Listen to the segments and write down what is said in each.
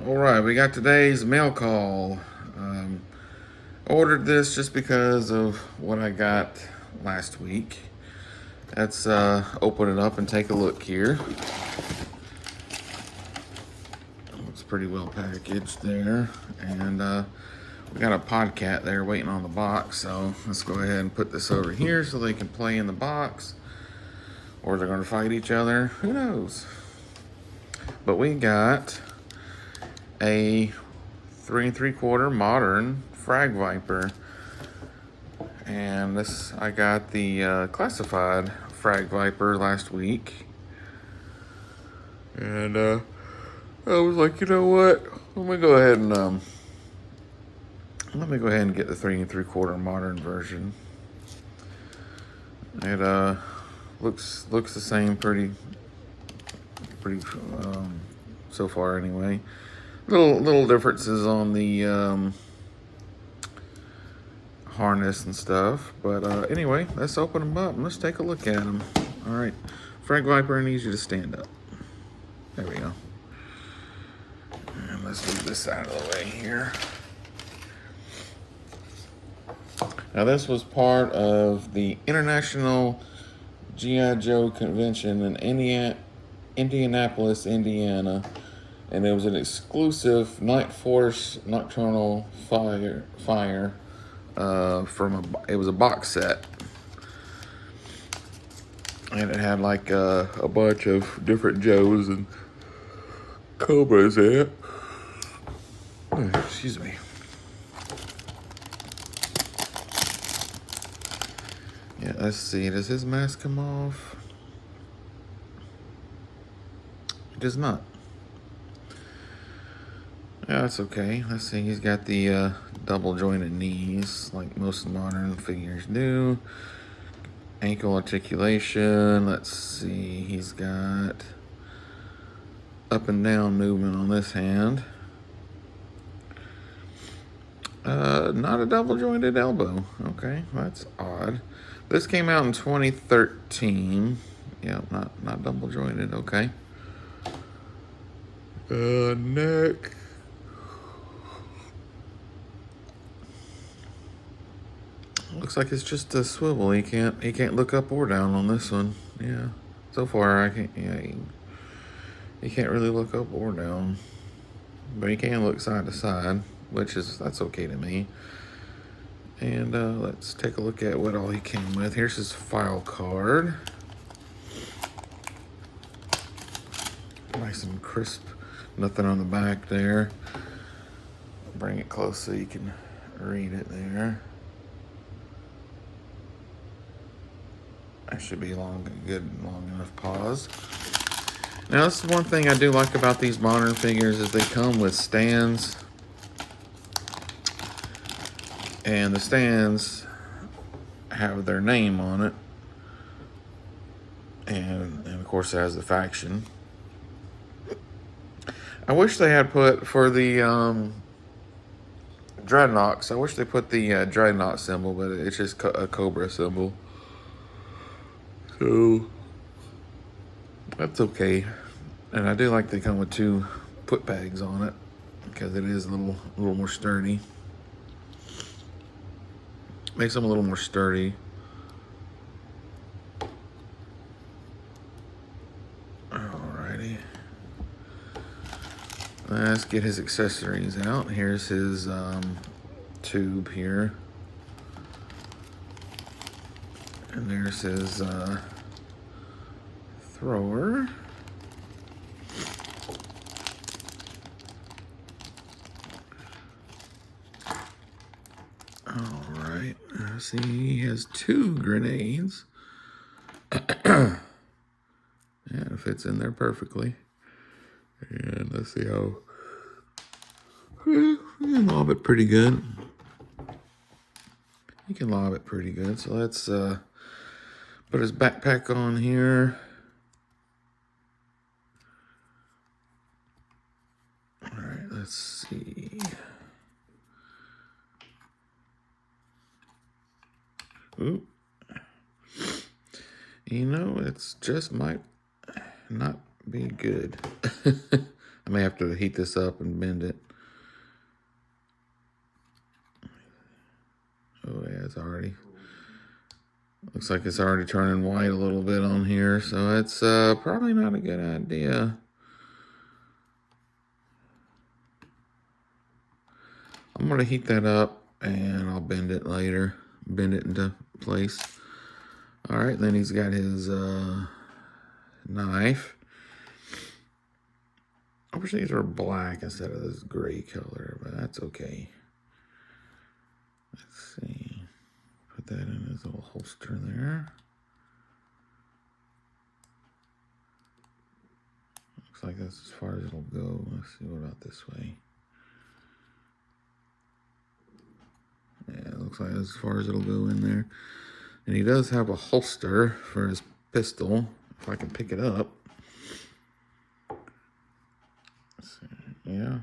All right, we got today's mail call. Ordered this just because of what I got last week. Let's open it up and take a look here. Looks pretty well packaged there. And we got a podcat there waiting on the box. So let's go ahead and put this over here so they can play in the box. Or they're going to fight each other. Who knows? But we got a 3 3/4 modern Frag Viper, and this I got the classified Frag Viper last week, and I was like, you know what? Let me go ahead and get the 3 3/4 modern version. It looks the same, pretty so far anyway. Little differences on the harness and stuff, but anyway, let's open them up and let's take a look at them. All right, Frag Viper, I need you to stand up. There we go. And let's move this out of the way here. Now this was part of the International G.I. Joe Convention in Indianapolis, Indiana, and it was an exclusive Night Force Nocturnal Fire it was a box set, and it had like a bunch of different Joes and Cobras in it. Excuse me. Yeah, let's see. Does his mask come off? It does not. Yeah, that's okay. Let's see. He's got the double jointed knees, like most modern figures do. Ankle articulation. Let's see. He's got up and down movement on this hand. Not a double jointed elbow. Okay, that's odd. This came out in 2013. Yeah, not double jointed. Okay. Neck. Looks like it's just a swivel. He can't look up or down on this one. Yeah. So far I can't. Yeah. He can't really look up or down, but he can look side to side, that's okay to me. And let's take a look at what all he came with. Here's his file card. Nice and crisp. Nothing on the back there. Bring it close so you can read it there. That should be long enough pause. Now, this is one thing I do like about these modern figures is they come with stands. And the stands have their name on it. And of course it has the faction. I wish they had put, for the Dreadnoks, I wish they put the Dreadnought symbol, but it's just a Cobra symbol. So, that's okay. And I do like they come with 2 foot pegs on it, because it is a little more sturdy. Makes them a little more sturdy. Alrighty. Let's get his accessories out. Here's his tube here. And there's his thrower. Alright. See, he has 2 grenades. Yeah, it fits in there perfectly. And let's see how... He can lob it pretty good. So let's put his backpack on here. Alright, let's see. Ooh. You know, it's just might not be good. I may have to heat this up and bend it. Oh yeah, it's already, looks like it's already turning white a little bit on here, so it's probably not a good idea. I'm gonna heat that up and I'll bend it later, bend it into place. All right, then he's got his knife. I wish these were black instead of this gray color, but that's okay. Let's see. Put that in his little holster there. Looks like that's as far as it'll go. Let's see, what about this way? Yeah, it looks like that's as far as it'll go in there. And he does have a holster for his pistol, if I can pick it up. Let's see. Yeah.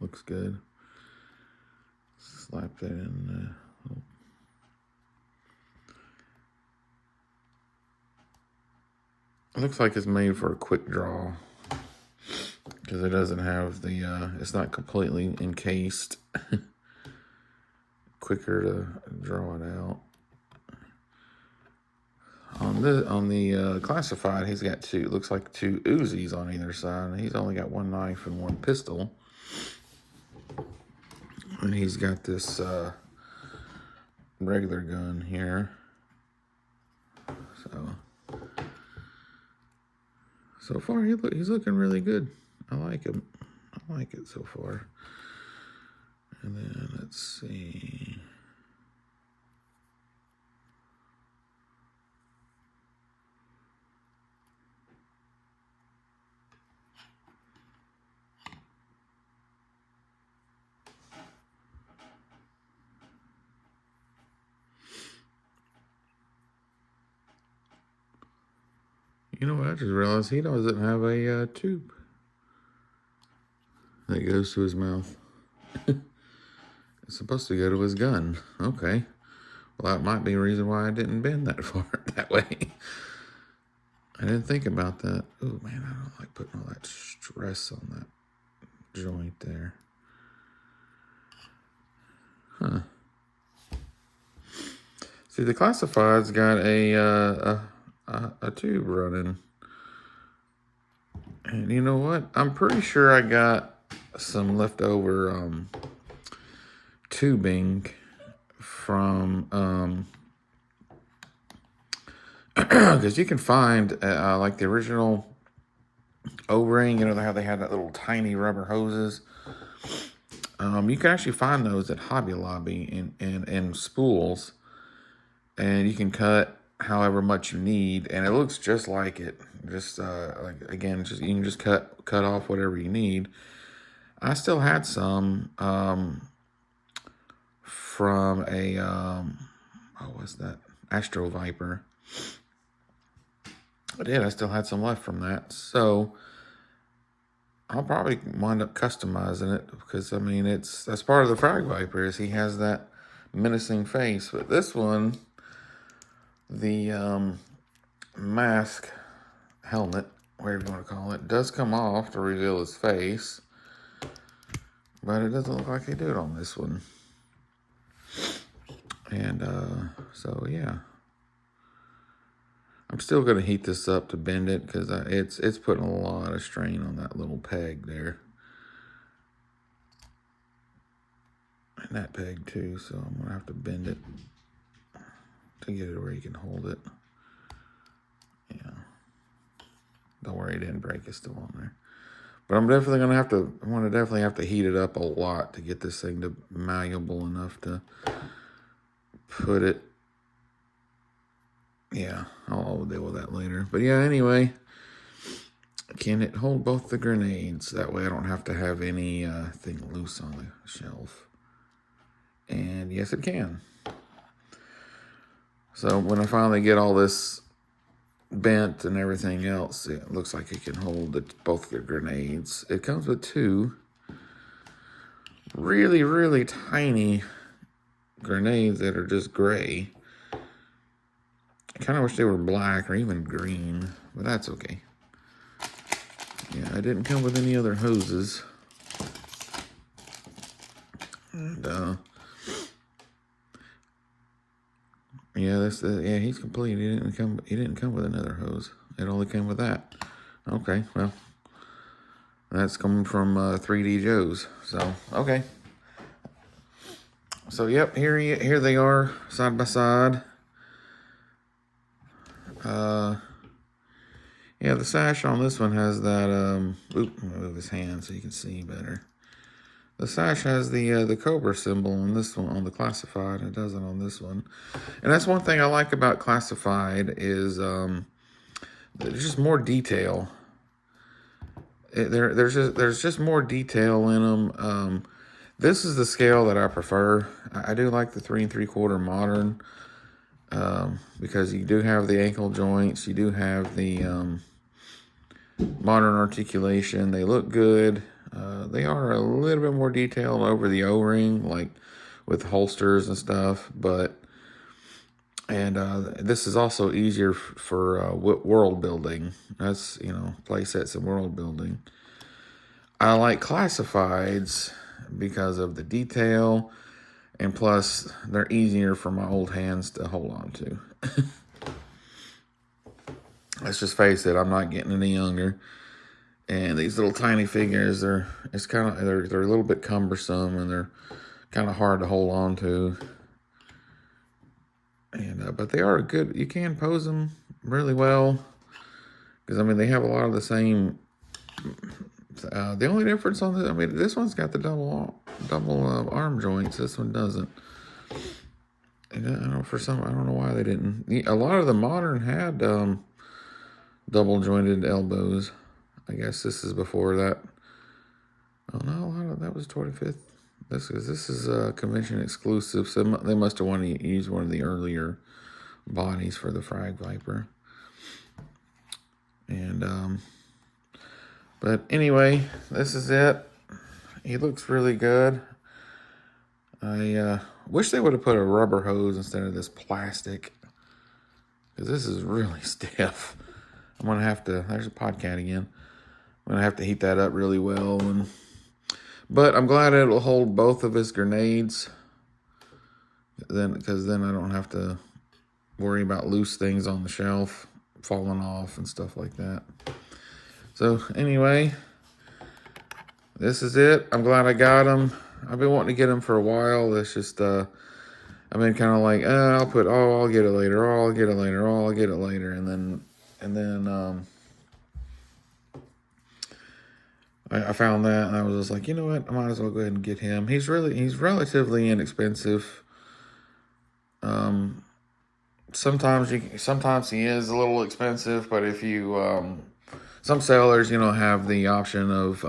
Looks good. Slap that in. It looks like it's made for a quick draw because it doesn't have the, it's not completely encased. Quicker to draw it out. On the classified, he's got two, looks like two Uzis on either side, and he's only got one knife and one pistol. And he's got this regular gun here. So far he's looking really good. I like him. I like it so far. And then let's see. You know what? I just realized he doesn't have a tube that goes to his mouth. It's supposed to go to his gun. Okay. Well, that might be a reason why I didn't bend that far that way. I didn't think about that. Oh, man, I don't like putting all that stress on that joint there. Huh. See, the Classified's got a tube running. And you know what? I'm pretty sure I got some leftover tubing from because you can find like the original O-ring, you know how they had that little tiny rubber hoses. You can actually find those at Hobby Lobby in spools, and you can cut however much you need, and it looks just like it. Just like, again, just you can just cut off whatever you need. I still had some from a what was that, Astro Viper. I did. I still had some left from that, so I'll probably wind up customizing it because I mean that's part of the Frag Viper is he has that menacing face, but this one, the mask helmet, whatever you want to call it, does come off to reveal his face, but it doesn't look like they do it on this one. And so yeah, I'm still going to heat this up to bend it because it's putting a lot of strain on that little peg there. And that peg too, so I'm going to have to bend it to get it where you can hold it. Yeah. Don't worry, it didn't break. It's still on there. But I'm definitely going to have to, I'm going to definitely have to heat it up a lot to get this thing to malleable enough to put it. Yeah, I'll deal with that later. But yeah, anyway, can it hold both the grenades? That way I don't have to have any thing loose on the shelf. And yes, it can. So when I finally get all this bent and everything else, it looks like it can hold both the grenades. It comes with two really, really tiny grenades that are just gray. I kind of wish they were black or even green, but that's okay. Yeah, it didn't come with any other hoses. And yeah, yeah, he's complete. He didn't come with another hose. It only came with that. Okay, well, that's coming from 3D Joe's. So okay. So yep, here they are side by side. Yeah, the sash on this one has that. Oop, I'm gonna move his hand so you can see better. The sash has the Cobra symbol on this one, on the Classified. It doesn't on this one. And that's one thing I like about Classified is there's just more detail. There's just more detail in them. This is the scale that I prefer. I do like the 3 3/4 modern because you do have the ankle joints. You do have the modern articulation. They look good. They are a little bit more detailed over the O-ring, like with holsters and stuff. And this is also easier for world building. That's, play sets and world building. I like Classifieds because of the detail, and plus they're easier for my old hands to hold on to. Let's just face it, I'm not getting any younger. And these little tiny figures, they're a little bit cumbersome, and they're kind of hard to hold on to. And but they are good. You can pose them really well because they have a lot of the same. The only difference on this, this one's got the double arm joints. This one doesn't. And I don't know why they didn't. A lot of the modern had double jointed elbows. I guess this is before that. Oh no, that was 25th. This is a convention exclusive, so they must have wanted to use one of the earlier bodies for the Frag Viper. And but anyway, this is it. He looks really good. I wish they would have put a rubber hose instead of this plastic, because this is really stiff. I'm gonna have to. There's a podcat again. I'm gonna have to heat that up really well, but I'm glad it'll hold both of his grenades. Because then I don't have to worry about loose things on the shelf falling off and stuff like that. So anyway, this is it. I'm glad I got him. I've been wanting to get him for a while. It's just I've been kind of like, I'll get it later. I'll get it later. I'll get it later, and then I found that, and I was just like, you know what? I might as well go ahead and get him. He's relatively inexpensive. Sometimes he is a little expensive, but if you some sellers, have the option of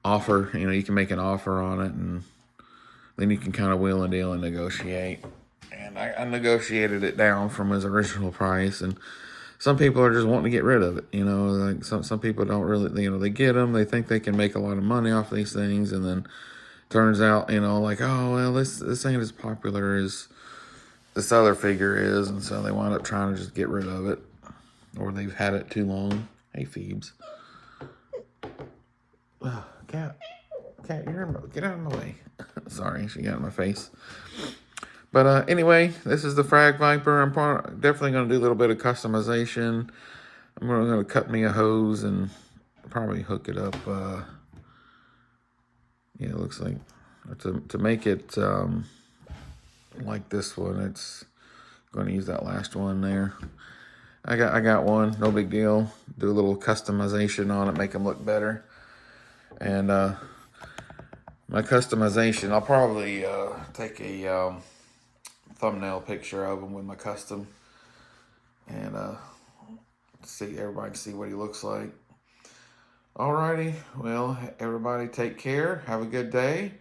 offer. You can make an offer on it, and then you can kind of wheel and deal and negotiate. And I negotiated it down from his original price, and some people are just wanting to get rid of it. Like some people don't really, they get them, they think they can make a lot of money off these things, and then turns out, like, oh well, this ain't as popular as this other figure is, and so they wind up trying to just get rid of it, or they've had it too long. Hey, Phoebes. Cat, get out of my way. Sorry, she got in my face. But anyway, this is the Frag Viper. I'm definitely going to do a little bit of customization. I'm going to cut me a hose and probably hook it up. Yeah, it looks like to make it like this one. It's going to use that last one there. I got one. No big deal. Do a little customization on it, make them look better. And my customization, I'll probably take a thumbnail picture of him with my custom, and everybody can see what he looks like. Alrighty, well, everybody take care. Have a good day.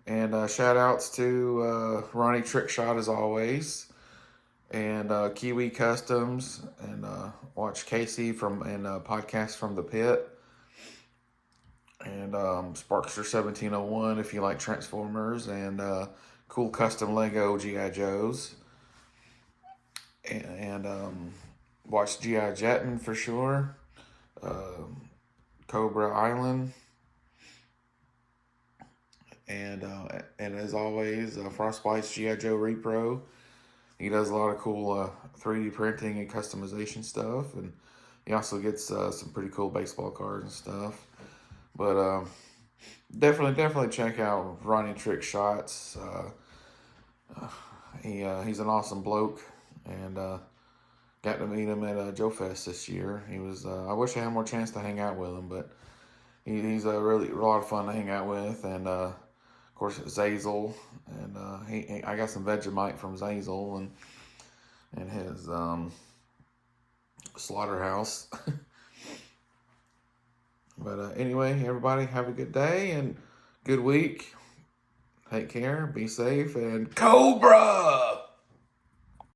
And shout outs to Ronnie Trickshot as always, and Kiwi Customs, and watch Casey and Podcast from the Pit, and Sparkster 1701 if you like Transformers, and cool custom Lego G.I. Joes, and watch G.I. Jetton for sure. Cobra Island. And as always, Frostbite's G.I. Joe Repro. He does a lot of cool 3D printing and customization stuff, and he also gets some pretty cool baseball cards and stuff. But definitely check out Ronnie Trick Shots. He's an awesome bloke, and got to meet him at Joe Fest this year. He was I wish I had more chance to hang out with him, but he's a lot of fun to hang out with, and of course Zazel, and I got some Vegemite from Zazel and his slaughterhouse. But anyway, everybody have a good day and good week. Take care, be safe, and Cobra!